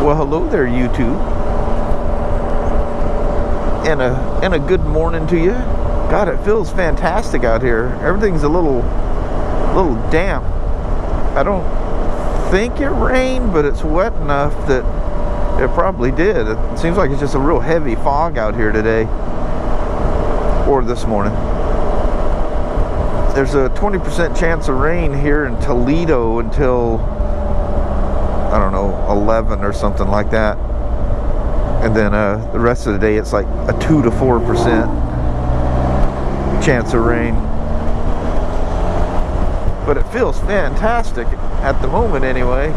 Well, hello there, YouTube, and a good morning to you. God, it feels fantastic out here. Everything's a little damp. I don't think it rained, but it's wet enough that it probably did. It seems like it's just a real heavy fog out here today, or this morning. There's a 20% chance of rain here in Toledo until, I don't know, 11 or something like that. And then the rest of the day it's like a 2 to 4% chance of rain. But it feels fantastic at the moment anyway.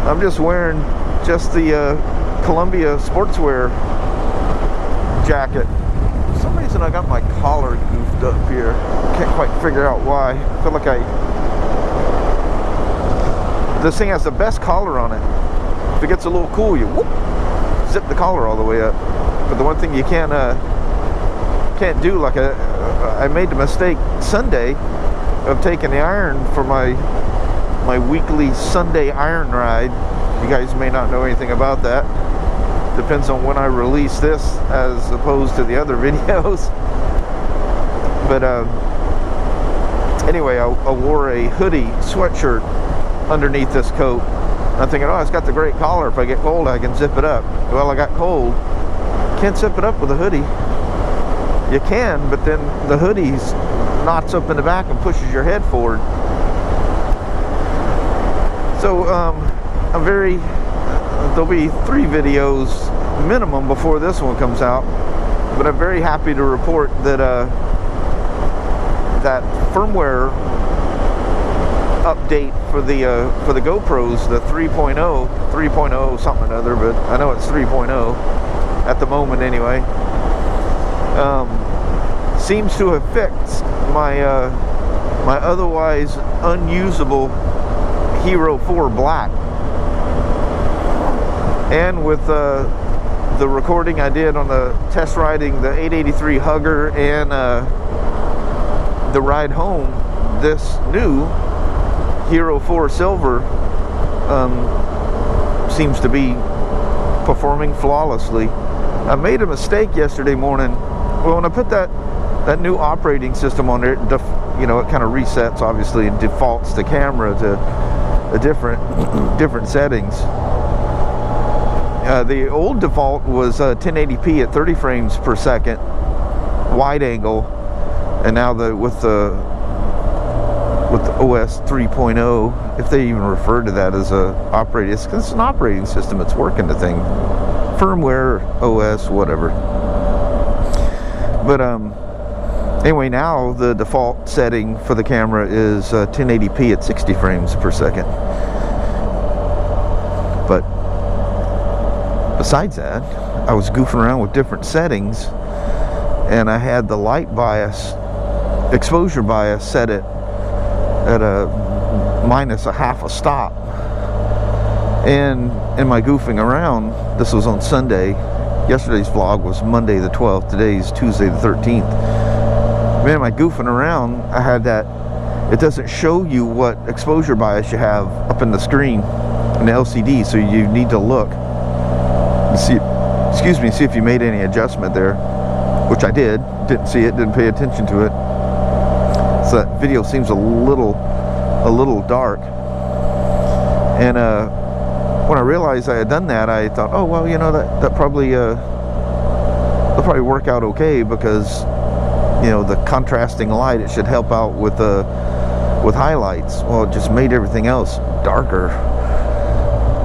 I'm just wearing just the Columbia sportswear jacket. For some reason I got my collar goofed up here. Can't quite figure out why. I feel like this thing has the best collar on it. If it gets a little cool, you whoop, zip the collar all the way up. But the one thing you can't do, like I made the mistake Sunday of taking the iron for my weekly Sunday iron ride. You guys may not know anything about that. Depends on when I release this as opposed to the other videos. But anyway, I wore a hoodie sweatshirt underneath this coat. I'm thinking, oh, it's got the great collar. If I get cold, I can zip it up. Well, I got cold. Can't zip it up with a hoodie. You can, but then the hoodie's knots up in the back and pushes your head forward. So there'll be 3 videos minimum before this one comes out, but I'm very happy to report that that firmware update for the GoPros, the 3.0 something or other, but I know it's 3.0 at the moment anyway, seems to have fixed my my otherwise unusable Hero 4 Black. And with the recording I did on the test riding the 883 Hugger and the ride home, this new Hero 4 Silver seems to be performing flawlessly. I made a mistake yesterday morning. Well, when I put that new operating system on there, you know, it kind of resets, obviously, and defaults the camera to a different settings. The old default was 1080p at 30 frames per second, wide angle, and now with the OS 3.0, if they even refer to that as a operating, it's an operating system. It's working the thing, firmware, OS, whatever. But anyway, now the default setting for the camera is 1080p at 60 frames per second. But besides that, I was goofing around with different settings, and I had the light bias, exposure bias, set it at a minus a half a stop. And in my goofing around, this was on Sunday. Yesterday's vlog was Monday the 12th. Today's Tuesday the 13th. Man, my goofing around, I had that. It doesn't show you what exposure bias you have up in the screen in the LCD, so you need to look and see. Excuse me, see if you made any adjustment there, which I did. Didn't see it. Didn't pay attention to it. So that video seems a little dark. And when I realized I had done that, I thought, oh well, you know, that probably that'll probably work out okay, because you know, the contrasting light, it should help out with highlights. Well, it just made everything else darker,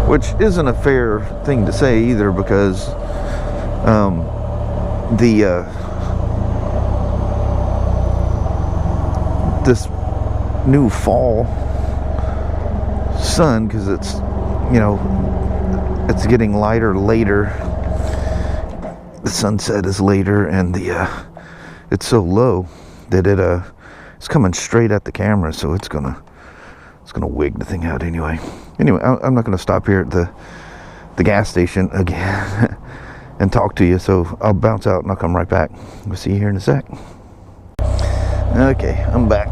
which isn't a fair thing to say either, because this new fall sun, because it's, you know, it's getting lighter later. The sunset is later, and it's so low that it's coming straight at the camera, so it's gonna wig the thing out anyway. Anyway, I'm not gonna stop here at the gas station again and talk to you, so I'll bounce out and I'll come right back. We'll see you here in a sec. Okay, I'm back.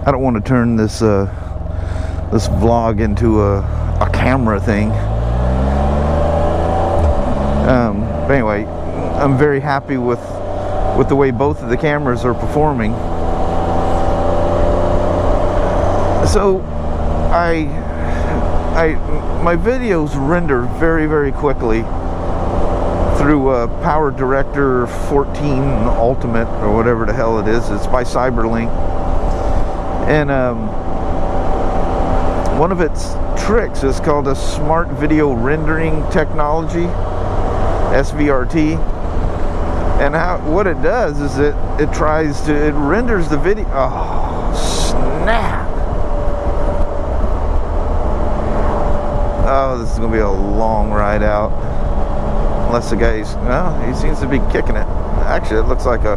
I don't want to turn this vlog into a camera thing. But anyway, I'm very happy with the way both of the cameras are performing. So my videos render very, very quickly through Power Director 14 Ultimate, or whatever the hell it is. It's by Cyberlink. And one of its tricks is called a Smart Video Rendering Technology, SVRT. And what it does is it renders the video. Oh, snap. Oh, this is gonna be a long ride out. Unless the guy's, well, he seems to be kicking it. Actually, it looks like a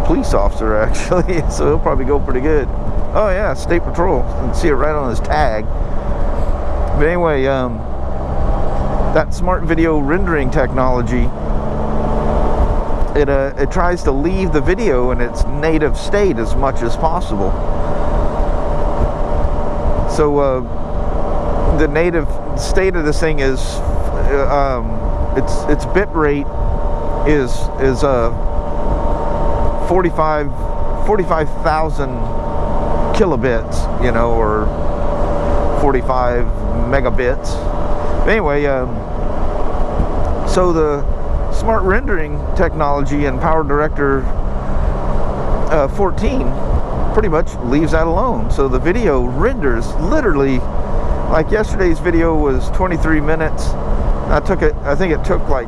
police officer, actually, so he'll probably go pretty good. Oh yeah, State Patrol. You can see it right on his tag. But anyway, that smart video rendering technology, it tries to leave the video in its native state as much as possible. So the native state of this thing is its bit rate is 45,000 kilobits, you know, or 45 megabits. Anyway, so the smart rendering technology in Power Director 14 pretty much leaves that alone. So the video renders literally, like yesterday's video was 23 minutes. I think it took like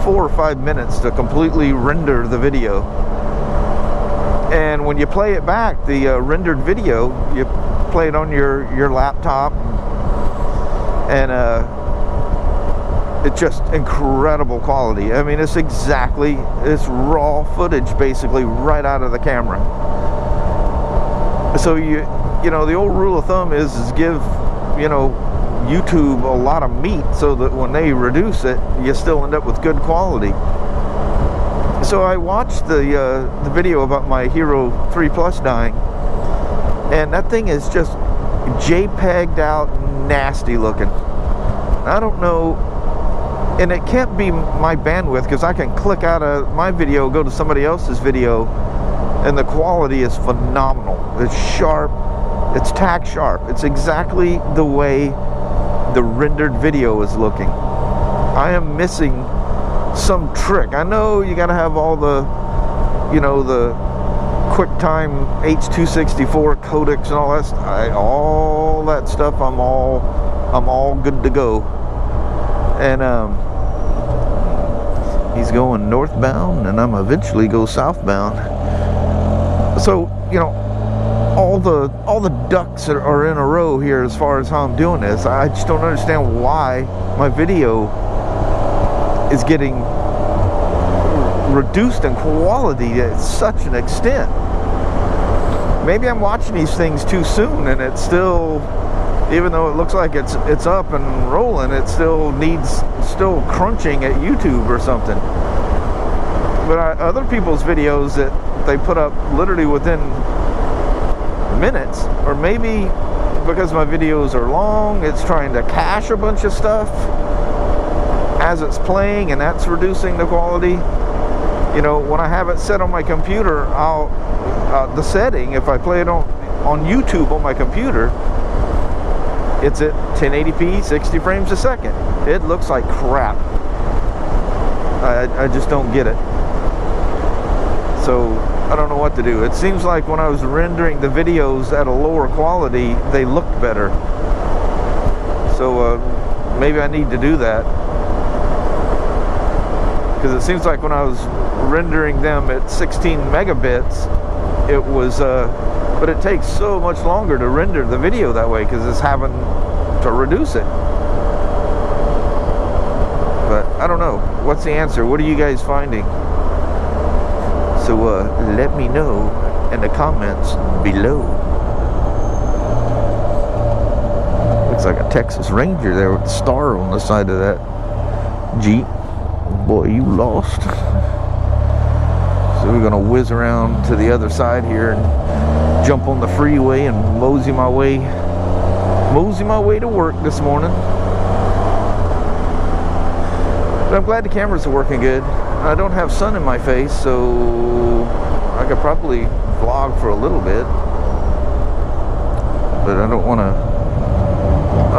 4 or 5 minutes to completely render the video. And when you play it back, the rendered video, you play it on your laptop, and it's just incredible quality. I mean, it's raw footage basically right out of the camera. So you know, the old rule of thumb is give, you know, YouTube a lot of meat so that when they reduce it, you still end up with good quality. So I watched the video about my Hero 3 Plus dying, and that thing is just JPEG'd out, nasty looking. I don't know, and it can't be my bandwidth, because I can click out of my video, go to somebody else's video, and the quality is phenomenal. It's sharp, it's tack sharp. It's exactly the way the rendered video is looking. I am missing some trick. I know you got to have all the, you know, the QuickTime H.264 codecs and all that stuff. I'm all good to go. And he's going northbound, and I'm eventually go southbound. So, you know, all the ducks are in a row here as far as how I'm doing this. I just don't understand why my video is getting reduced in quality to such an extent. Maybe I'm watching these things too soon, and it still, even though it looks like it's up and rolling, it still needs crunching at YouTube or something. But other people's videos that they put up literally within minutes, or maybe because my videos are long, it's trying to cache a bunch of stuff as it's playing, and that's reducing the quality. You know, when I have it set on my computer, the setting, if I play it on YouTube on my computer, it's at 1080p, 60 frames a second. It looks like crap. I just don't get it. So I don't know what to do. It seems like when I was rendering the videos at a lower quality, they looked better. So maybe I need to do that. Because it seems like when I was rendering them at 16 megabits, it was, but it takes so much longer to render the video that way because it's having to reduce it. But I don't know. What's the answer? What are you guys finding? So let me know in the comments below. Looks like a Texas Ranger there with the star on the side of that Jeep. Boy, you lost. So we're gonna whiz around to the other side here and jump on the freeway and mosey my way to work this morning. But I'm glad the cameras are working good. I don't have sun in my face, so I could probably vlog for a little bit. But I don't want to...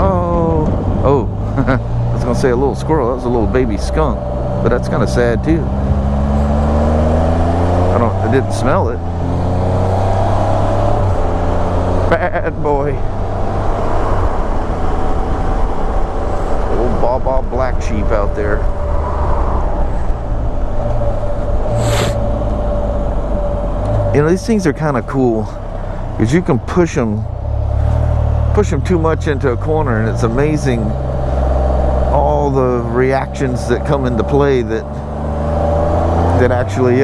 Oh, I was going to say a little squirrel. That was a little baby skunk. But that's kind of sad, too. I didn't smell it. Bad boy. Old Baba black sheep out there. You know, these things are kind of cool because you can push them too much into a corner, and it's amazing all the reactions that come into play that actually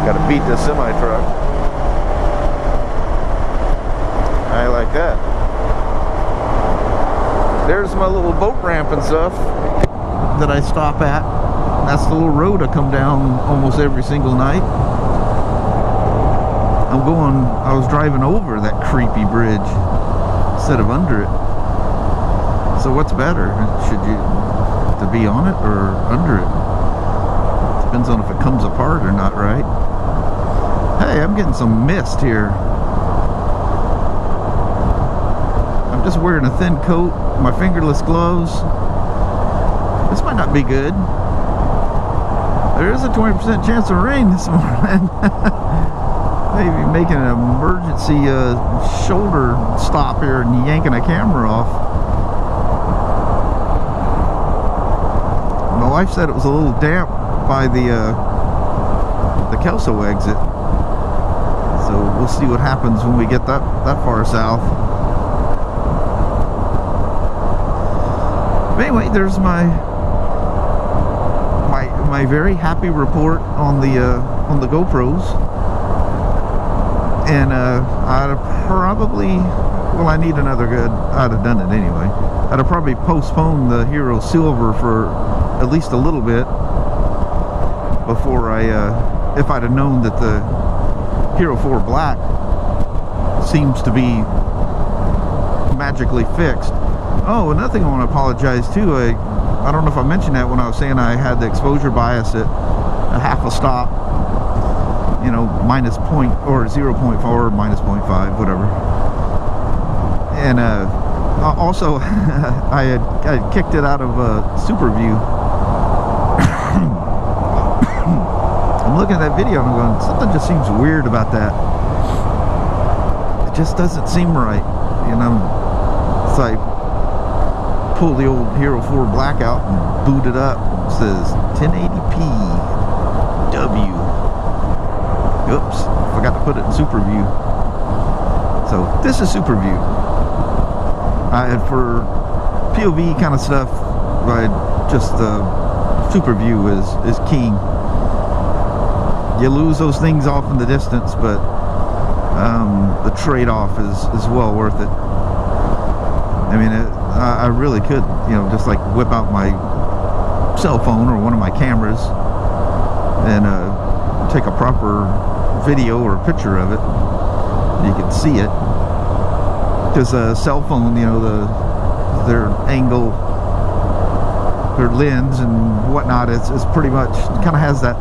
gotta beat the semi-truck. I like that. There's my little boat ramp and stuff that I stop at. That's the little road I come down almost every single night. I was driving over that creepy bridge instead of under it. So what's better? Should you to be on it or under it? Depends on if it comes apart or not, right? Hey, I'm getting some mist here. I'm just wearing a thin coat, my fingerless gloves. This might not be good. There is a 20% chance of rain this morning. Maybe making an emergency shoulder stop here and yanking a camera off. My wife said it was a little damp by the Kelso exit. So we'll see what happens when we get that far south. But anyway, there's my very happy report on the GoPros. And I'd probably, well, I need another good, I'd have done it anyway. I'd have probably postponed the Hero Silver for at least a little bit before if I'd have known that the Hero 4 Black seems to be magically fixed. Oh, another thing I want to apologize too. I don't know if I mentioned that when I was saying I had the exposure bias at a half a stop. You know, minus point or 0.4, minus 0.5, whatever. And also, I had kicked it out of Super View. I'm looking at that video and I'm going, something just seems weird about that. It just doesn't seem right. You know, so I pull the old Hero 4 Black out and boot it up. It says 1080p W. Oops, forgot to put it in Super View. So this is Super View. For POV kind of stuff, just Super View is king. You lose those things off in the distance, but the trade-off is well worth it. I mean, I really could, you know, just like whip out my cell phone or one of my cameras and take a proper video or a picture of it. You can see it, because a cell phone, you know, their angle, their lens and whatnot is pretty much kind of has that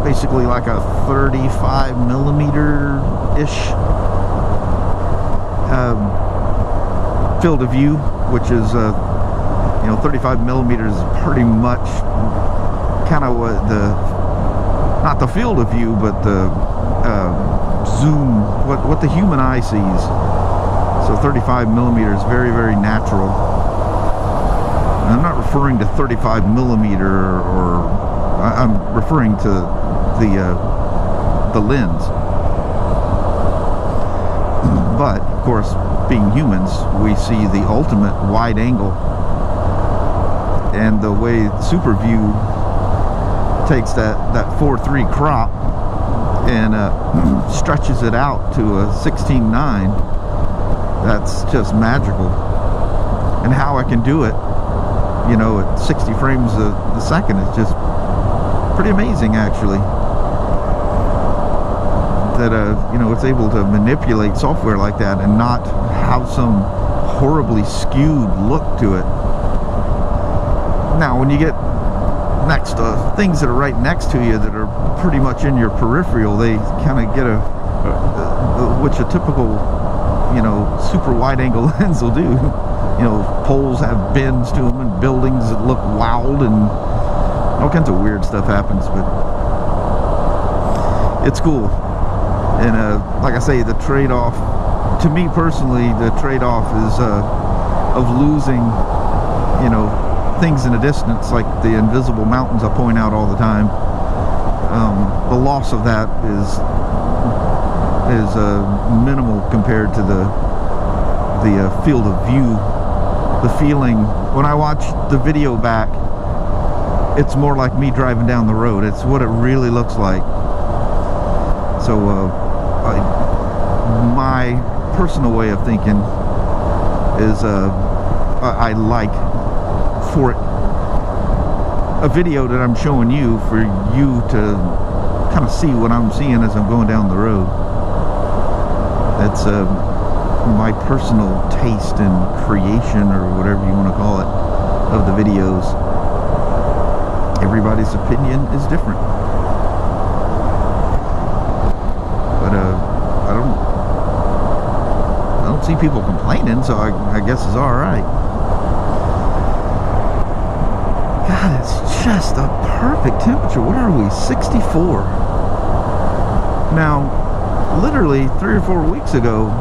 basically like a 35 millimeter ish field of view, which is you know, 35 millimeters is pretty much kind of what not the field of view, but the zoom, what the human eye sees. So 35 millimeters, very, very natural. And I'm not referring to 35 millimeter, or I'm referring to the lens. But of course, being humans, we see the ultimate wide angle, and the way Super View takes that 4:3 crop and stretches it out to a 16:9. That's just magical. And how I can do it, you know, at 60 frames a second is just pretty amazing, actually. That you know, it's able to manipulate software like that and not have some horribly skewed look to it. Now, when you get next to things that are right next to you that are pretty much in your peripheral, they kind of get which a typical, you know, super wide angle lens will do. You know, poles have bends to them and buildings that look wild and all kinds of weird stuff happens, but it's cool. And like I say, the trade-off, to me personally, the trade-off is of losing, you know, things in the distance, like the invisible mountains I point out all the time. The loss of that is minimal compared to the field of view. The feeling when I watch the video back, it's more like me driving down the road. It's what it really looks like. So my personal way of thinking is I like for a video that I'm showing you, for you to kind of see what I'm seeing as I'm going down the road. That's my personal taste and creation, or whatever you want to call it, of the videos. Everybody's opinion is different, but I don't see people complaining, so I guess it's all right. God, it's just a perfect temperature. What are we, 64? Now, literally 3 or 4 weeks ago,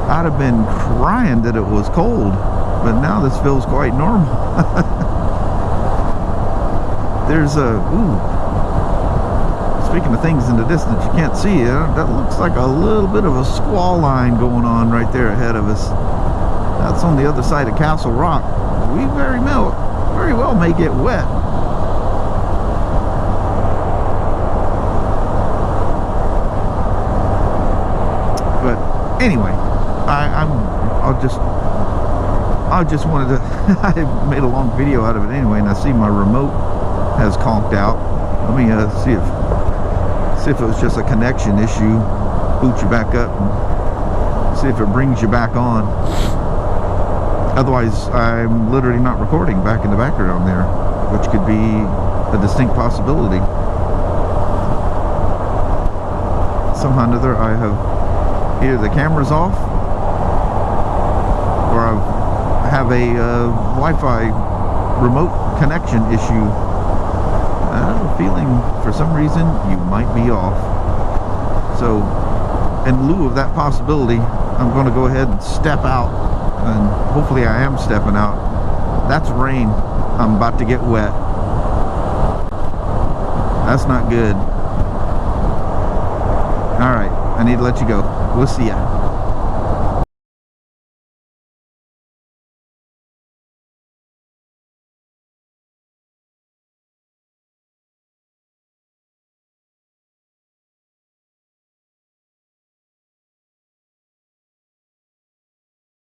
I'd have been crying that it was cold, but now this feels quite normal. There's speaking of things in the distance you can't see, that looks like a little bit of a squall line going on right there ahead of us. That's on the other side of Castle Rock. We very well may get wet. But anyway, I just wanted to I made a long video out of it anyway, and I see my remote has conked out. Let me see if it was just a connection issue. Boot you back up and see if it brings you back on. Otherwise, I'm literally not recording back in the background there, which could be a distinct possibility. Somehow or another, I have either the camera's off, or I have a Wi-Fi remote connection issue. I have a feeling, for some reason, you might be off. So, in lieu of that possibility, I'm going to go ahead and step out, and hopefully I am stepping out. That's rain. I'm about to get wet. That's not good. Alright, I need to let you go. We'll see ya.